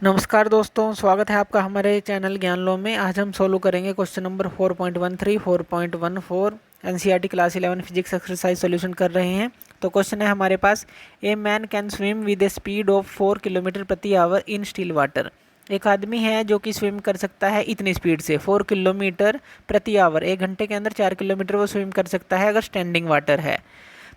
नमस्कार दोस्तों, स्वागत है आपका हमारे चैनल ज्ञान लो में। आज हम सोल्व करेंगे question number 4.13, 4.14 NCERT class 11 physics exercise solution कर रहे हैं। तो क्वेश्चन है हमारे पास, a man can swim with a speed of 4 kilometre प्रति आवर इन स्टिल वाटर। एक आदमी है जो कि स्विम कर सकता है इतनी स्पीड से 4 किलोमीटर प्रति आवर, 1 घंटे के अंदर 4 किलोमीटर वो स्विम कर सकता है अगर स्टैंडिंग वाटर है।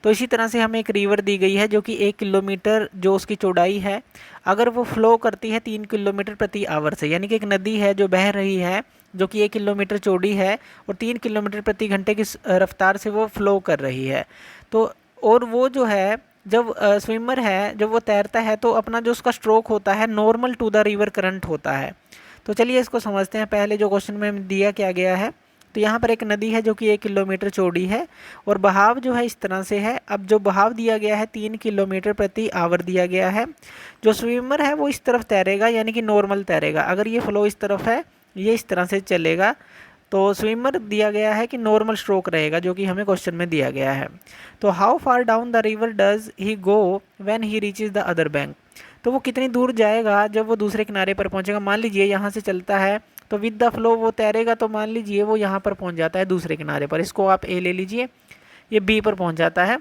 तो इसी तरह से हमें एक रिवर दी गई है जो कि 1 किलोमीटर जो उसकी चौड़ाई है, अगर वो फ्लो करती है 3 किलोमीटर प्रति आवर से, यानी कि एक नदी है जो बह रही है जो कि 1 किलोमीटर चौड़ी है और 3 किलोमीटर प्रति घंटे की रफ्तार से वो फ्लो कर रही है। तो और वो जो है जब स्विमर है जब वो तैरता है तो अपना जो उसका स्ट्रोक होता है normal to the river current होता है। तो चलिए इसको समझते हैं। पहले जो क्वेश्चन में दिया क्या गया है, तो यहाँ पर एक नदी है जो कि 1 किलोमीटर चौड़ी है और बहाव जो है इस तरह से है। अब जो बहाव दिया गया है 3 किलोमीटर प्रति आवर दिया गया है। जो स्विमर है वो इस तरफ तैरेगा, यानी कि नॉर्मल तैरेगा। अगर ये फ्लो इस तरफ है, ये इस तरह से चलेगा, तो स्विमर दिया गया है कि नॉर्मल स्ट्रोक रहेगा, जो कि हमें क्वेश्चन में दिया गया है। तो how far down the river does he go when he reaches the other bank. तो वो कितनी दूर जाएगा जब वो दूसरे किनारे पर पहुंचेगा। मान लीजिए यहाँ से चलता है तो विद द फ्लो वो तैरेगा, तो मान लीजिए वो यहाँ पर पहुँच जाता है दूसरे किनारे पर। इसको आप ए ले लीजिए, ये बी पर पहुँच जाता है।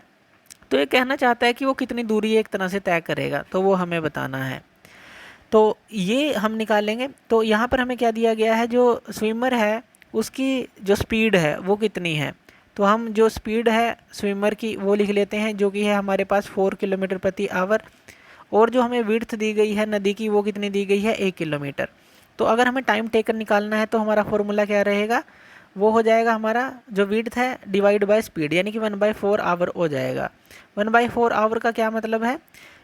तो ये कहना चाहता है कि वो कितनी दूरी एक तरह से तय करेगा, तो वो हमें बताना है। तो ये हम निकालेंगे। तो यहाँ पर हमें क्या दिया गया है, जो स्विमर है उसकी जो स्पीड है वो कितनी है। तो हम जो स्पीड है स्विमर की वो लिख लेते हैं, जो कि है हमारे पास 4 किलोमीटर प्रति आवर। और जो हमें विड्थ दी गई है नदी की वो कितनी दी गई है, 1 किलोमीटर। तो अगर हमें टाइम टेकन निकालना है तो हमारा फॉर्मूला क्या रहेगा, वो हो जाएगा हमारा जो विड्थ है डिवाइड बाय स्पीड, यानी कि 1/4 आवर हो जाएगा। 1/4 आवर का क्या मतलब है,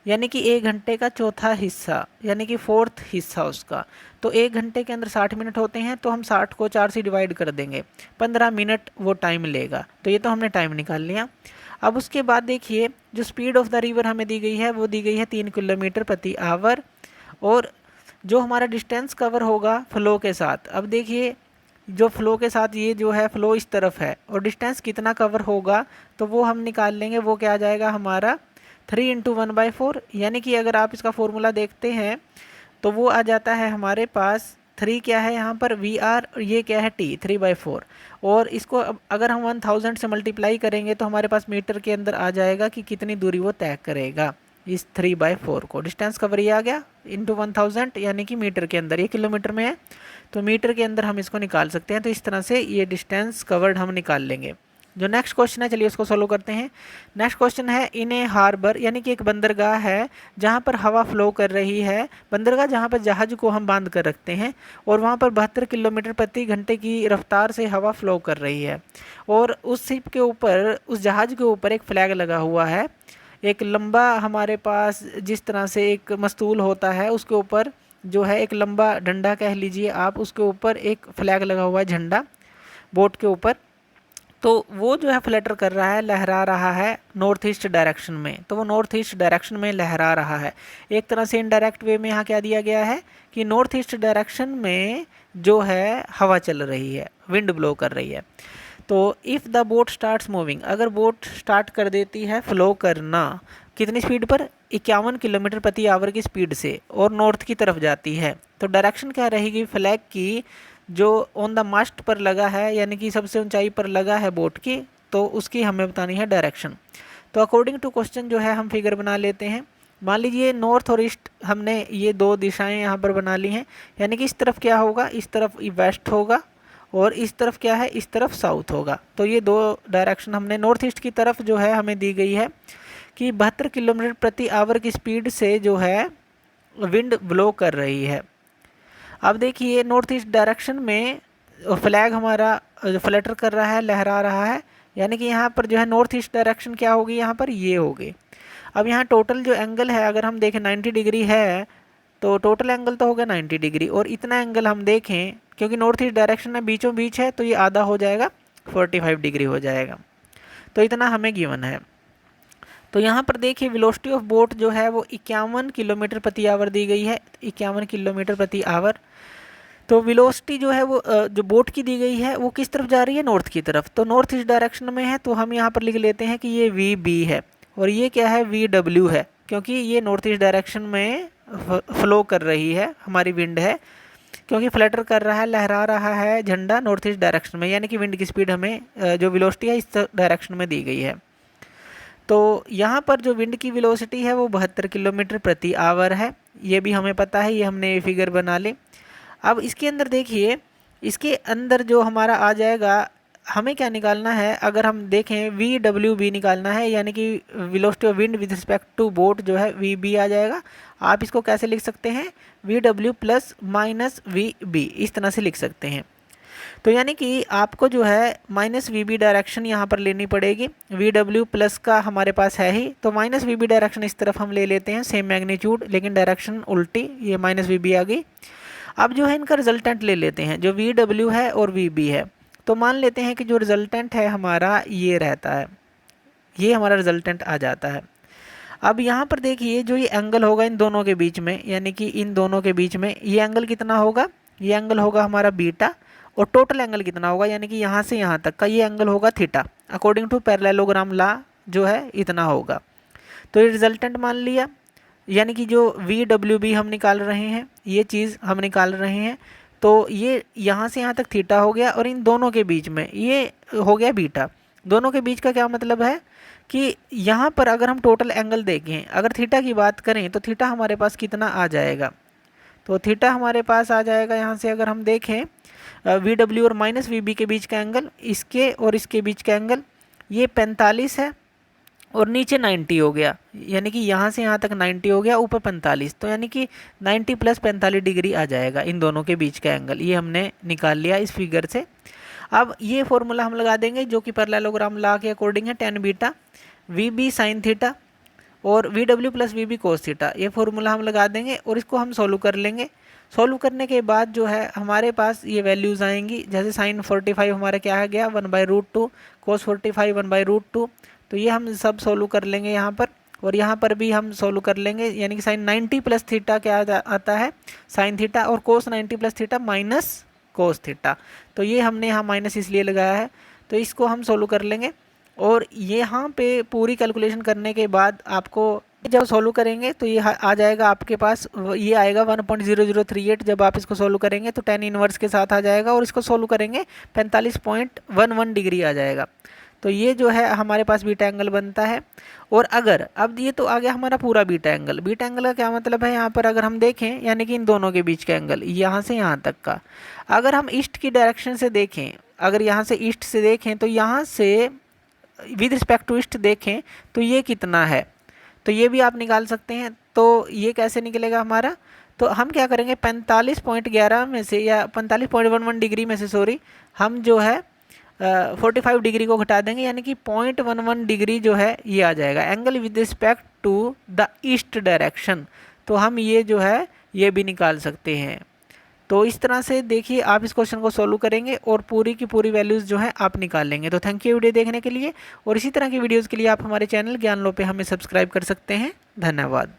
यानी कि 1 घंटे का चौथा हिस्सा, यानी कि फोर्थ हिस्सा उसका। तो 1 घंटे के अंदर 60 मिनट होते हैं, तो हम 60 को 4 से डिवाइड कर देंगे, 15 मिनट वो टाइम लेगा। तो ये तो हमने टाइम निकाल लिया। अब उसके बाद देखिए जो स्पीड ऑफ द रिवर हमें दी गई है वो दी गई है 3 किलोमीटर प्रति आवर। और जो हमारा डिस्टेंस कवर होगा फ्लो के साथ, अब देखिए जो फ्लो के साथ ये जो है फ्लो इस तरफ है और डिस्टेंस कितना कवर होगा, तो वो हम निकाल लेंगे। वो क्या आ जाएगा हमारा 3 × 1/4, यानी कि अगर आप इसका फॉर्मूला देखते हैं तो वो आ जाता है हमारे पास 3 क्या है यहाँ पर VR और ये क्या है T, 3/4। और इसको अब अगर हम 1000 से मल्टीप्लाई करेंगे तो हमारे पास मीटर के अंदर आ जाएगा कि कितनी दूरी वो तय करेगा। इस 3/4 को डिस्टेंस कवर ये आ गया इंटू 1000, यानी कि मीटर के अंदर, ये किलोमीटर में है तो मीटर के अंदर हम इसको निकाल सकते हैं। तो इस तरह से ये डिस्टेंस कवर्ड हम निकाल लेंगे। जो नेक्स्ट क्वेश्चन है चलिए उसको सोल्व करते हैं। नेक्स्ट क्वेश्चन है, इन ए हार्बर, यानी कि एक बंदरगाह है जहाँ पर हवा फ्लो कर रही है। बंदरगाह जहाँ पर जहाज को हम बांध कर रखते हैं और वहाँ पर 72 किलोमीटर प्रति घंटे की रफ्तार से हवा फ्लो कर रही है। और उस शिप के ऊपर, उस जहाज के ऊपर एक फ्लैग लगा हुआ है। एक लंबा हमारे पास जिस तरह से एक मस्तूल होता है उसके ऊपर जो है एक लंबा डंडा कह लीजिए आप, उसके ऊपर एक फ्लैग लगा हुआ है, झंडा बोट के ऊपर। तो वो जो है फ्लटर कर रहा है, लहरा रहा है नॉर्थ ईस्ट डायरेक्शन में। तो वो नॉर्थ ईस्ट डायरेक्शन में लहरा रहा है। एक तरह से इनडायरेक्ट वे में यहाँ क्या दिया गया है कि नॉर्थ ईस्ट डायरेक्शन में जो है हवा चल रही है, विंड ब्लो कर रही है। तो if the boat starts moving, अगर बोट स्टार्ट कर देती है फ्लो करना, कितनी स्पीड पर, 51 किलोमीटर प्रति आवर की स्पीड से, और नॉर्थ की तरफ जाती है, तो डायरेक्शन क्या रहेगी फ्लैग की, जो ऑन द मास्ट पर लगा है, यानी कि सबसे ऊंचाई पर लगा है बोट की, तो उसकी हमें बतानी है डायरेक्शन। तो अकॉर्डिंग टू क्वेश्चन जो है हम फिगर बना लेते हैं। मान लीजिए नॉर्थ और ईस्ट हमने ये दो दिशाएं यहाँ पर बना ली हैं, यानी कि इस तरफ क्या होगा, इस तरफ वेस्ट होगा और इस तरफ क्या है, इस तरफ साउथ होगा। तो ये दो डायरेक्शन हमने, नॉर्थ ईस्ट की तरफ जो है हमें दी गई है कि 72 किलोमीटर प्रति आवर की स्पीड से जो है विंड ब्लो कर रही है। अब देखिए नॉर्थ ईस्ट डायरेक्शन में फ्लैग हमारा फ्लटर कर रहा है, लहरा रहा है, यानी कि यहाँ पर जो है नॉर्थ ईस्ट डायरेक्शन क्या होगी, यहाँ पर ये होगी। अब यहाँ टोटल जो एंगल है अगर हम देखें 90 डिग्री है, तो टोटल एंगल तो होगा 90 डिग्री। और इतना एंगल हम देखें क्योंकि नॉर्थ ईस्ट डायरेक्शन में बीचों बीच है, तो ये आधा हो जाएगा, 45 डिग्री हो जाएगा। तो इतना हमें गिवन है। तो यहाँ पर देखिए वेलोसिटी ऑफ बोट जो है वो 51 किलोमीटर प्रति आवर दी गई है, 51 किलोमीटर प्रति आवर। तो वेलोसिटी जो है वो जो बोट की दी गई है वो किस तरफ जा रही है, नॉर्थ की तरफ। तो नॉर्थ ईस्ट डायरेक्शन में है, तो हम यहाँ पर लिख लेते हैं कि ये VB है और ये क्या है, VW है। क्योंकि ये नॉर्थ ईस्ट डायरेक्शन में फ्लो कर रही है, हमारी विंड है, क्योंकि फ्लटर कर रहा है, लहरा रहा है झंडा नॉर्थ ईस्ट डायरेक्शन में, यानी कि विंड की स्पीड हमें जो वेलोसिटी है इस डायरेक्शन में दी गई है। तो यहाँ पर जो विंड की वेलोसिटी है वो 72 किलोमीटर प्रति आवर है, ये भी हमें पता है, ये हमने फिगर बना ली। अब इसके अंदर देखिए, इसके अंदर जो हमारा आ जाएगा, हमें क्या निकालना है, अगर हम देखें VWB निकालना है, यानी कि velocity of wind with respect to boat जो है VB आ जाएगा। आप इसको कैसे लिख सकते हैं, VW प्लस माइनस VB, इस तरह से लिख सकते हैं। तो यानी कि आपको जो है माइनस VB डायरेक्शन यहाँ पर लेनी पड़ेगी, VW प्लस का हमारे पास है ही, तो माइनस VB डायरेक्शन इस तरफ हम ले लेते हैं, सेम मैग्नीट्यूड लेकिन डायरेक्शन उल्टी, ये माइनस VB आ गई। अब जो है इनका रिजल्टेंट ले लेते हैं, जो VW है और VB है, तो मान लेते हैं कि जो रिजल्टेंट है हमारा ये रहता है, ये हमारा रिजल्टेंट आ जाता है। अब यहाँ पर देखिए जो ये एंगल होगा इन दोनों के बीच में, यानी कि इन दोनों के बीच में ये एंगल कितना होगा, ये एंगल होगा हमारा बीटा, और टोटल एंगल कितना होगा, यानी कि यहाँ से यहाँ तक का ये एंगल होगा theta, according to parallelogram law जो है इतना होगा। तो ये रिजल्टेंट मान लिया, यानी कि जो VWB हम निकाल रहे हैं, ये चीज़ हम निकाल रहे हैं, तो ये यहाँ से यहाँ तक थीटा हो गया, और इन दोनों के बीच में ये हो गया बीटा। दोनों के बीच का क्या मतलब है कि यहाँ पर अगर हम टोटल एंगल देखें, अगर थीटा की बात करें तो थीटा हमारे पास कितना आ जाएगा, तो थीटा हमारे पास आ जाएगा यहाँ से, अगर हम देखें VW और माइनस VB के बीच का एंगल, इसके और इसके बीच का एंगल ये 45 है, और नीचे 90 हो गया, यानी कि यहाँ से यहाँ तक 90 हो गया, ऊपर 45, तो यानी कि 90 प्लस 45 डिग्री आ जाएगा इन दोनों के बीच का एंगल, ये हमने निकाल लिया इस फिगर से। अब ये फॉर्मूला हम लगा देंगे जो कि पैरेललोग्राम लॉ के अकॉर्डिंग है, tan beta VB sine theta और VW plus VB cos theta, ये फॉर्मूला हम लगा देंगे और इसको हम सॉल्व कर लेंगे। सॉल्व करने के बाद जो है हमारे पास ये वैल्यूज़ आएंगी, जैसे साइन 45 हमारा क्या आ गया 1/√2, कोस 45 1/√2, तो ये हम सब सॉल्व कर लेंगे यहाँ पर, और यहाँ पर भी हम सॉल्व कर लेंगे, यानी कि साइन 90 प्लस थीटा क्या आता है साइन थीटा, और कोस 90 plus theta minus cos theta, तो ये हमने यहाँ माइनस इसलिए लगाया है, तो इसको हम सॉल्व कर लेंगे। और यहाँ पे पूरी कैलकुलेशन करने के बाद आपको जब सॉल्व करेंगे तो ये आ जाएगा आपके पास, ये आएगा 1.0038, जब आप इसको सॉल्व करेंगे तो tan इनवर्स के साथ आ जाएगा, और इसको सॉल्व करेंगे 45.11 डिग्री आ जाएगा। तो ये जो है हमारे पास बीटा एंगल बनता है। और अगर अब ये तो आ गया हमारा पूरा बीटा एंगल, बीटा एंगल का क्या मतलब है, यहाँ पर अगर हम देखें यानी कि इन दोनों के बीच का एंगल यहाँ से यहाँ तक का, अगर हम ईस्ट की डायरेक्शन से देखें, अगर यहाँ से ईस्ट से देखें तो यहाँ से विद रिस्पेक्ट टू ईस्ट देखें तो ये कितना है, तो ये भी आप निकाल सकते हैं। तो ये कैसे निकलेगा हमारा, तो हम क्या करेंगे 45.11 में से या 45.11 डिग्री में से सॉरी, हम जो है 45 डिग्री को घटा देंगे, यानी कि 0.11 डिग्री जो है ये आ जाएगा angle with respect to the east direction. तो हम ये जो है ये भी निकाल सकते हैं। तो इस तरह से देखिए आप इस क्वेश्चन को सॉल्व करेंगे और पूरी की पूरी वैल्यूज़ जो है आप निकाल लेंगे। तो थैंक यू वीडियो देखने के लिए, और इसी तरह की वीडियोज़ के लिए आप हमारे चैनल ज्ञान लो पे हमें सब्सक्राइब कर सकते हैं। धन्यवाद।